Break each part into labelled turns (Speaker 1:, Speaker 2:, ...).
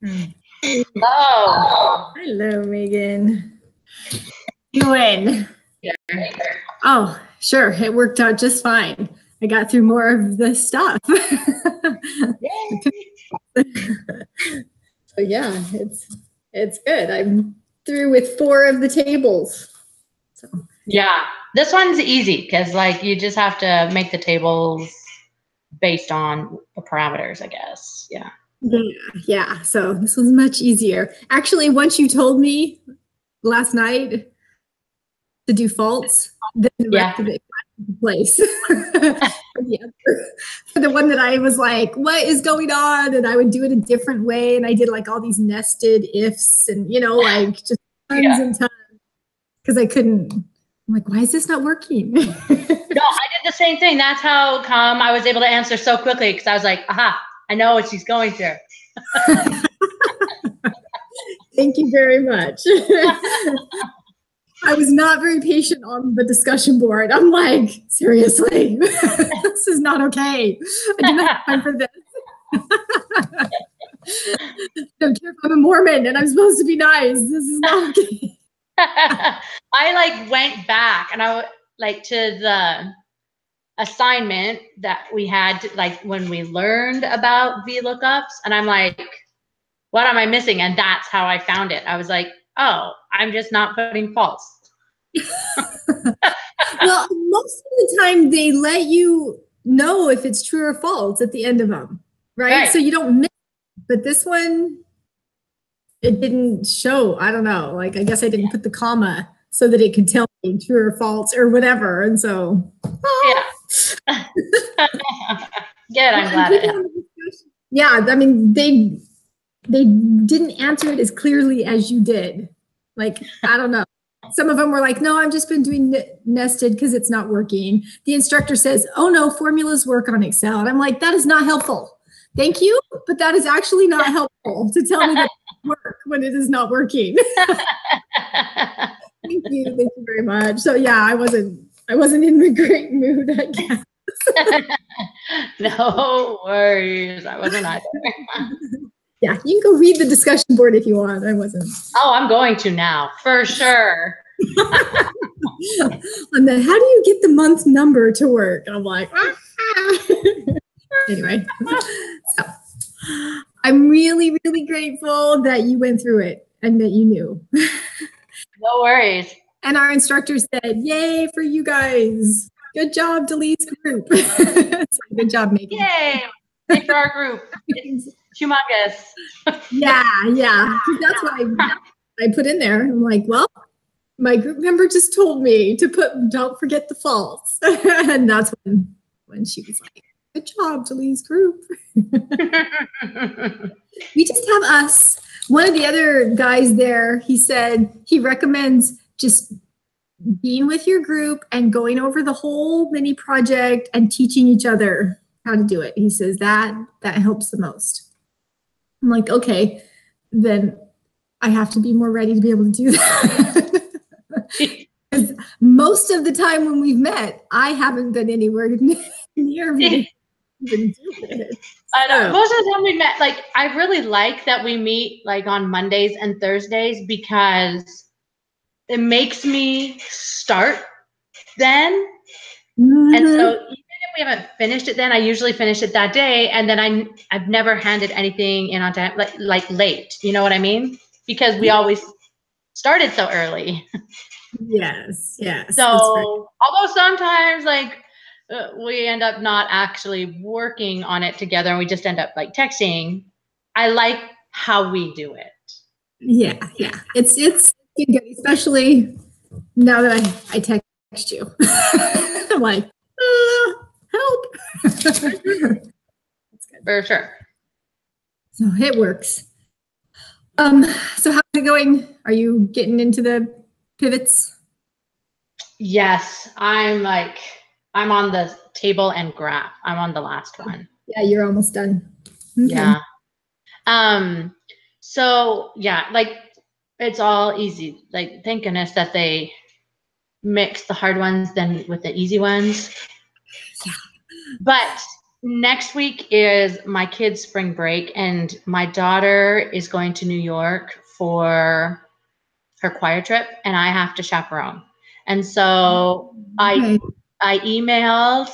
Speaker 1: Hello.
Speaker 2: Hello, Megan. Doing?
Speaker 1: Yeah.
Speaker 2: Oh, sure. It worked out just fine. I got through more of the stuff. So yeah, it's good. I'm through with 4 of the tables. So
Speaker 1: Yeah, this one's easy because like you just have to make the tables based on the parameters, I guess. Yeah.
Speaker 2: Yeah. So this was much easier. Actually, once you told me last night to do faults, then the rest of it got into place. For the one that I was like, what is going on? And I would do it a different way. And I did like all these nested ifs and, like just tons and tons because I couldn't. I'm like, why is this not working?
Speaker 1: No, I did the same thing. That's how come I was able to answer so quickly because I was like, aha, I know what she's going through.
Speaker 2: Thank you very much. I was not very patient on the discussion board. I'm like, seriously, this is not okay. I do not have time for this. I don't care if I'm a Mormon and I'm supposed to be nice. This is not okay.
Speaker 1: I like went back and I like to the assignment that we had like when we learned about VLOOKUPs, and I'm like, what am I missing? And that's how I found it. I was like, oh, I'm just not putting false.
Speaker 2: Well, most of the time they let you know if it's true or false at the end of them, right? So you don't miss it. But this one, it didn't show. I don't know. Like, I guess I didn't put the comma so that it could tell me true or false or whatever. And so,
Speaker 1: yeah. Good. I'm glad it helped.
Speaker 2: Yeah. I mean, they didn't answer it as clearly as you did. Like, I don't know. Some of them were like, no, I've just been doing nested because it's not working. The instructor says, oh, no, formulas work on Excel. And I'm like, that is not helpful. Thank you, but that is actually not helpful to tell me that it work when it is not working. Thank you very much. So yeah, I wasn't in a great mood, I guess.
Speaker 1: No worries. I wasn't either.
Speaker 2: Yeah, you can go read the discussion board if you want. I wasn't.
Speaker 1: Oh, I'm going to now, for sure.
Speaker 2: On the how do you get the month number to work? I'm like, Anyway, so I'm really, really grateful that you went through it and that you knew.
Speaker 1: No worries.
Speaker 2: And our instructor said, yay for you guys. Good job, Delete's group. So good job, Megan.
Speaker 1: Yay. Yay for our group. It's humongous.
Speaker 2: Yeah. That's what I put in there. I'm like, well, my group member just told me to don't forget the false. And that's when she was like, good job, Delete's group. We just have us. One of the other guys there, he said he recommends just being with your group and going over the whole mini project and teaching each other how to do it. He says that helps the most. I'm like, okay, then I have to be more ready to be able to do that. Because most of the time when we've met, I haven't been anywhere near me.
Speaker 1: I know. Most of the time we met, like, I really like that we meet like on Mondays and Thursdays because it makes me start then. Mm-hmm. And so even if we haven't finished it then, I usually finish it that day. And then I've never handed anything in on time, like late. You know what I mean? Because we always started so early.
Speaker 2: Yes.
Speaker 1: So although sometimes like we end up not actually working on it together and we just end up like texting, I like how we do it. Yeah.
Speaker 2: It's good, especially now that I text you. I'm like, help. That's good.
Speaker 1: For sure.
Speaker 2: So it works. So how's it going? Are you getting into the pivots?
Speaker 1: Yes, I'm on the table and graph. I'm on the last one.
Speaker 2: Yeah, you're almost done. Okay.
Speaker 1: Yeah. So yeah, like it's all easy. Like thank goodness that they mix the hard ones then with the easy ones.
Speaker 2: Yeah.
Speaker 1: But next week is my kids' spring break, and my daughter is going to New York for her choir trip, and I have to chaperone. And so I emailed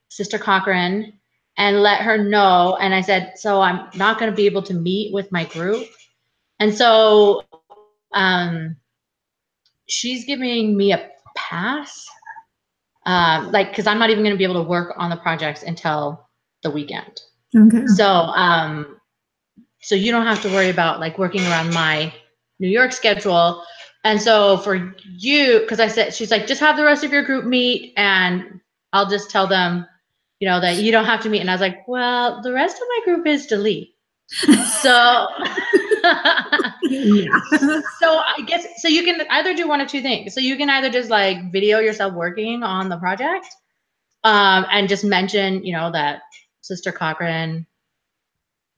Speaker 1: Sister Cochran and let her know, and I said, so I'm not going to be able to meet with my group. And so she's giving me a pass, like, because I'm not even going to be able to work on the projects until the weekend.
Speaker 2: Okay.
Speaker 1: So you don't have to worry about like working around my New York schedule. And so for you, because I said, she's like, just have the rest of your group meet, and I'll just tell them, you know, that you don't have to meet. And I was like, well, the rest of my group is delete. So,
Speaker 2: Yeah.
Speaker 1: So I guess, so you can either do one of two things. So you can either just like video yourself working on the project, and just mention, you know, that Sister Cochran,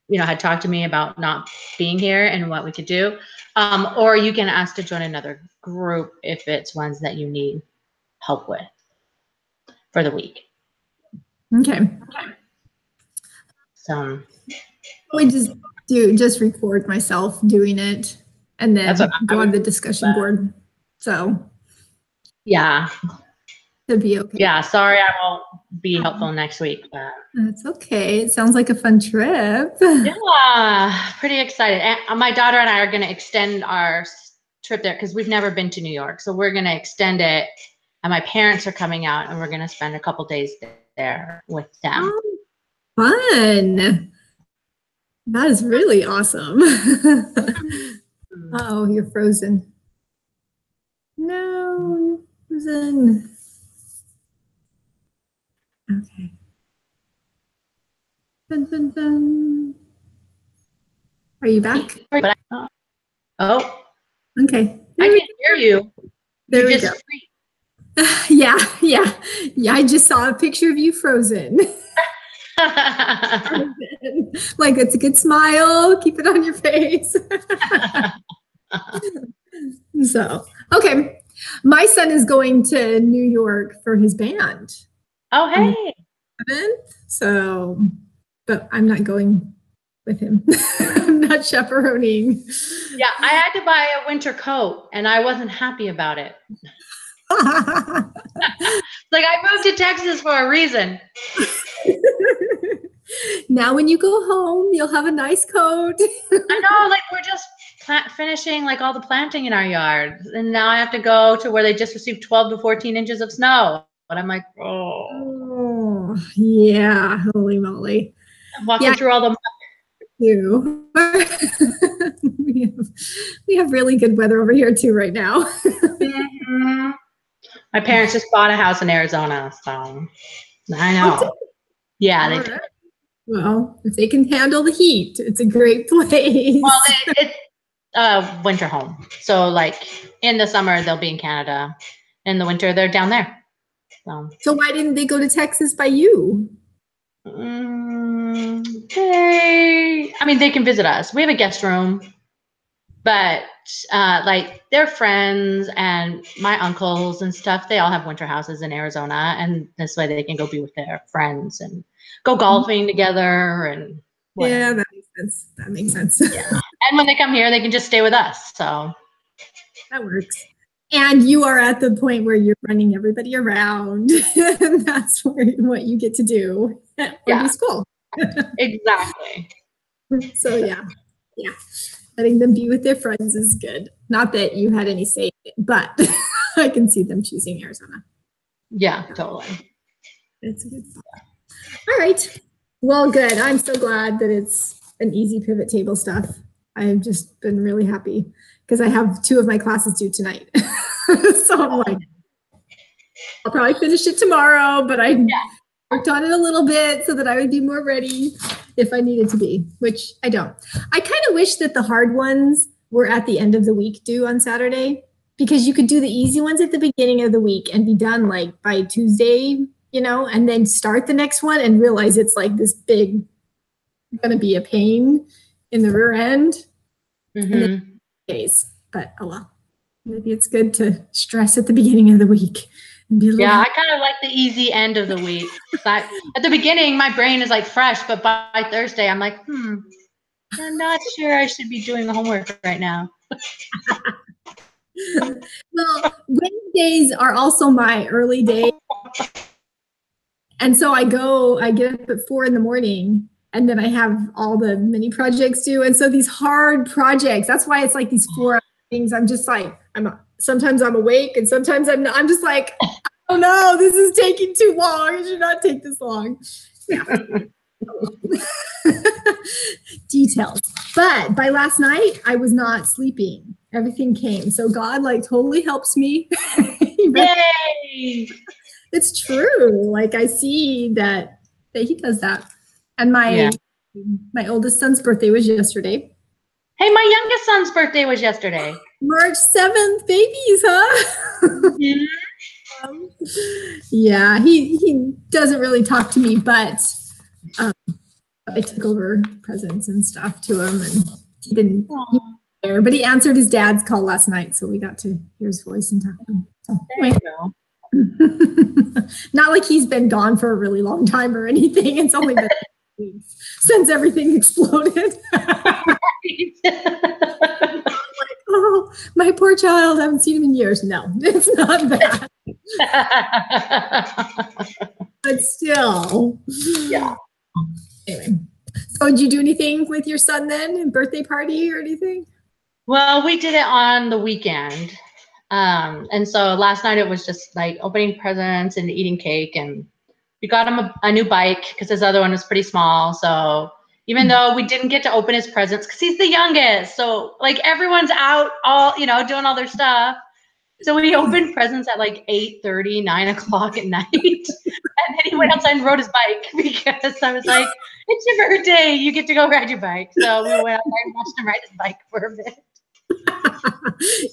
Speaker 1: you know, had talked to me about not being here and what we could do. Or you can ask to join another group if it's ones that you need help with for the week.
Speaker 2: Okay.
Speaker 1: So
Speaker 2: we just record myself doing it and then go on the discussion board. So
Speaker 1: yeah,
Speaker 2: it'd be okay.
Speaker 1: Yeah, sorry I won't be helpful next week, but
Speaker 2: that's okay. It sounds like a fun trip.
Speaker 1: Yeah, pretty excited. And my daughter and I are going to extend our trip there because we've never been to New York. So we're going to extend it, and my parents are coming out, and we're going to spend a couple days there with them.
Speaker 2: Oh, fun. That is really awesome. Oh, you're frozen. No, you're frozen. Okay. Dun, dun, dun. Are you back?
Speaker 1: Oh.
Speaker 2: Okay.
Speaker 1: I can hear you.
Speaker 2: There we go. Yeah. I just saw a picture of you frozen. Like, it's a good smile. Keep it on your face. So, okay. My son is going to New York for his band.
Speaker 1: Oh, hey.
Speaker 2: So, but I'm not going with him. I'm not chaperoning.
Speaker 1: Yeah, I had to buy a winter coat, and I wasn't happy about it. Like, I moved to Texas for a reason.
Speaker 2: Now when you go home, you'll have a nice coat.
Speaker 1: I know, like, we're just finishing like all the planting in our yard, and now I have to go to where they just received 12 to 14 inches of snow. But I'm like,
Speaker 2: oh yeah, holy moly!
Speaker 1: I'm walking through all the.
Speaker 2: We have really good weather over here too right now.
Speaker 1: Mm-hmm. My parents just bought a house in Arizona, so I know. Yeah, they did.
Speaker 2: Well, if they can handle the heat, it's a great place.
Speaker 1: Well, it's a winter home. So, like, in the summer, they'll be in Canada. In the winter, they're down there.
Speaker 2: So why didn't they go to Texas by you?
Speaker 1: They can visit us. We have a guest room. But, like, their friends and my uncles and stuff, they all have winter houses in Arizona. And this way they can go be with their friends and go golfing together and whatever.
Speaker 2: Yeah, that makes sense. That makes sense.
Speaker 1: Yeah. And when they come here, they can just stay with us. So
Speaker 2: that works. And you are at the point where you're running everybody around. And that's what you get to do at school.
Speaker 1: Exactly.
Speaker 2: So yeah. Letting them be with their friends is good. Not that you had any say in it, but I can see them choosing Arizona.
Speaker 1: Yeah, totally.
Speaker 2: It's a good thought. All right. Well, good. I'm so glad that it's an easy pivot table stuff. I've just been really happy because I have 2 of my classes due tonight. So I'm like, I'll probably finish it tomorrow, but I worked on it a little bit so that I would be more ready if I needed to be, which I don't. I kind of wish that the hard ones were at the end of the week due on Saturday, because you could do the easy ones at the beginning of the week and be done like by Tuesday, you know, and then start the next one and realize it's like this big, going to be a pain in the rear end. Days, but oh well. Maybe it's good to stress at the beginning of the week
Speaker 1: Yeah, I kind of like the easy end of the week. At the beginning, my brain is like fresh, but by Thursday, I'm like, I'm not sure I should be doing the homework right now.
Speaker 2: Well, Wednesdays are also my early days. And so I get up at 4 a.m. and then I have all the mini projects due. And so these hard projects, that's why it's like these 4 things. I'm just like, sometimes I'm awake and sometimes I'm not. I'm just like, oh no, this is taking too long. It should not take this long. Yeah. Details. But by last night, I was not sleeping. Everything came. So God like totally helps me.
Speaker 1: Yay!
Speaker 2: It's true. Like I see that he does that. And my oldest son's birthday was yesterday.
Speaker 1: Hey, my youngest son's birthday was yesterday.
Speaker 2: March 7th, babies, huh? Yeah, he doesn't really talk to me, but I took over presents and stuff to him, and he didn't there, but he answered his dad's call last night, so we got to hear his voice and talk to him. So,
Speaker 1: there you go.
Speaker 2: Not like he's been gone for a really long time or anything. It's only been weeks since everything exploded. Like, oh, my poor child, I haven't seen him in years. No, it's not that. But still.
Speaker 1: Yeah.
Speaker 2: Anyway. So did you do anything with your son then? A birthday party or anything?
Speaker 1: Well, we did it on the weekend. And so last night it was just like opening presents and eating cake, and we got him a new bike because his other one was pretty small. So even though we didn't get to open his presents because he's the youngest, so like everyone's out all, doing all their stuff. So we opened presents at like 8:30, 9 o'clock at night. And then he went outside and rode his bike because I was like, it's your birthday. You get to go ride your bike. So we went outside and watched him ride his bike for a bit.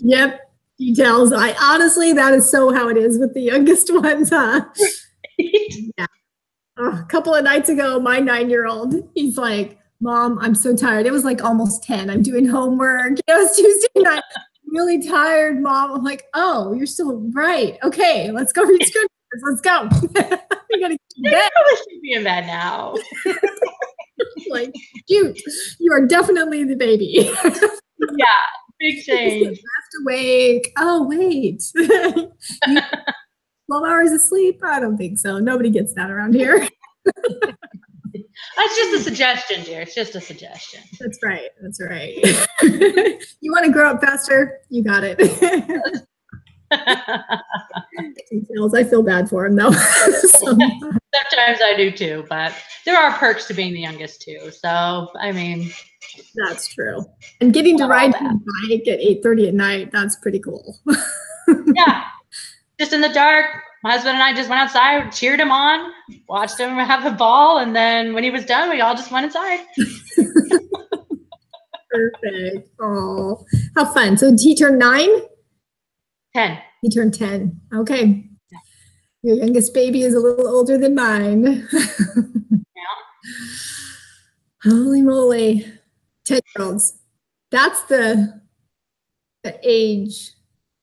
Speaker 2: Yep. Details. Honestly, that is so how it is with the youngest ones, huh? Yeah. A couple of nights ago, my 9-year-old, he's like, Mom, I'm so tired. It was like almost 10. I'm doing homework. It was Tuesday night. I'm really tired, Mom. I'm like, oh, you're still right. Okay, let's go read scriptures. Let's go. We gotta get to bed.
Speaker 1: I should be in bed now.
Speaker 2: Like, shoot, you are definitely the baby.
Speaker 1: Yeah. Big change.
Speaker 2: Left awake. Oh, wait. 12 hours of sleep? I don't think so. Nobody gets that around here.
Speaker 1: That's just a suggestion, dear. It's just a suggestion.
Speaker 2: That's right. That's right. You want to grow up faster? You got it. Details. I feel bad for him, though.
Speaker 1: Sometimes I do, too. But there are perks to being the youngest, too. So, I mean...
Speaker 2: That's true. And getting to ride your bike at 8:30 at night, that's pretty cool.
Speaker 1: Yeah. Just in the dark, my husband and I just went outside, cheered him on, watched him have a ball, and then when he was done, we all just went inside.
Speaker 2: Perfect. Oh, how fun. So did he turn 9?
Speaker 1: 10.
Speaker 2: He turned 10. Okay. Yeah. Your youngest baby is a little older than mine.
Speaker 1: Yeah.
Speaker 2: Holy moly. 10-year-olds. That's the age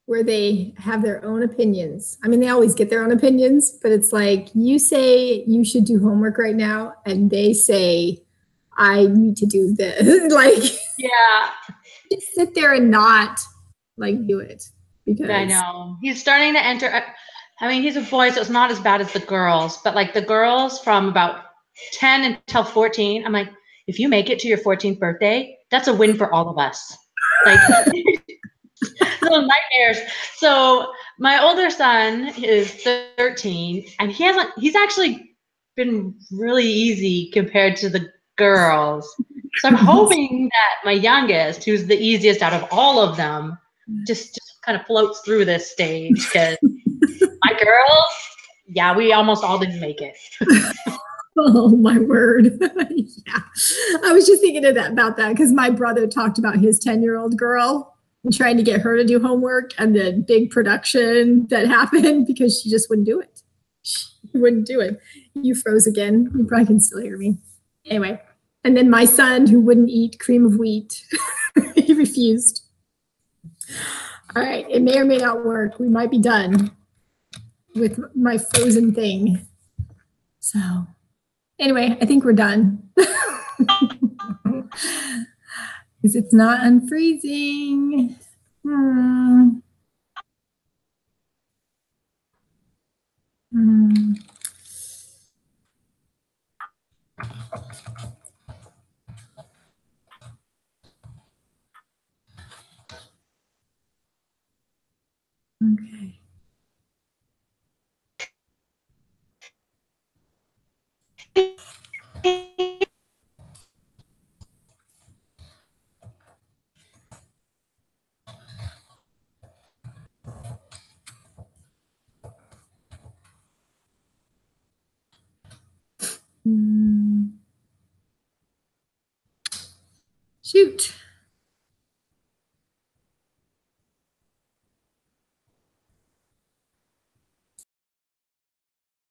Speaker 2: where they have their own opinions. I mean, they always get their own opinions, but it's like you say you should do homework right now, and they say, I need to do this. Like,
Speaker 1: yeah,
Speaker 2: just sit there and not like do it. Because
Speaker 1: I know he's starting to enter. I mean, he's a boy, so it's not as bad as the girls, but like the girls from about 10 until 14, I'm like, if you make it to your 14th birthday, that's a win for all of us. Like little nightmares. So my older son is 13, and he's actually been really easy compared to the girls. So I'm hoping that my youngest, who's the easiest out of all of them, just kind of floats through this stage, because my girls, yeah, we almost all didn't make it.
Speaker 2: Oh my word. Yeah. I was just thinking about that because my brother talked about his 10-year-old girl and trying to get her to do homework, and the big production that happened because she just wouldn't do it. She wouldn't do it. You froze again. You probably can still hear me. Anyway. And then my son, who wouldn't eat cream of wheat, he refused. All right. It may or may not work. We might be done. with my frozen thing. So anyway, I think we're done. Because it's not unfreezing. Okay. Shoot.